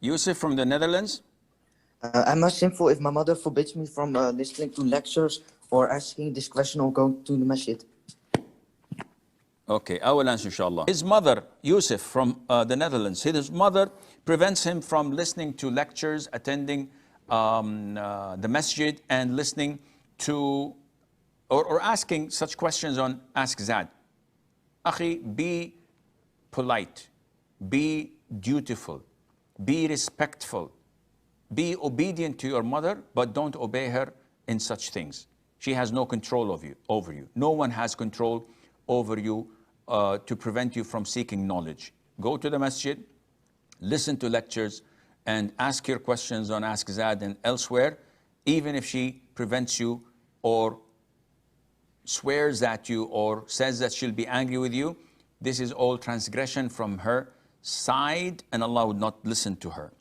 Yusuf from the Netherlands. Am I sinful if my mother forbids me from listening to lectures or asking this question or going to the masjid? Okay, I will answer, inshallah. His mother, Yusuf from the Netherlands, his mother prevents him from listening to lectures, attending the masjid, and listening to or asking such questions on Ask Zad. Akhi, be polite, be dutiful, be respectful, be obedient to your mother, but don't obey her in such things. She has no control over you. No one has control over you to prevent you from seeking knowledge. Go to the masjid, listen to lectures, and ask your questions on Ask Zad and elsewhere, even if she prevents you or swears at you or says that she'll be angry with you. This is all transgression from her side, and Allah would not listen to her.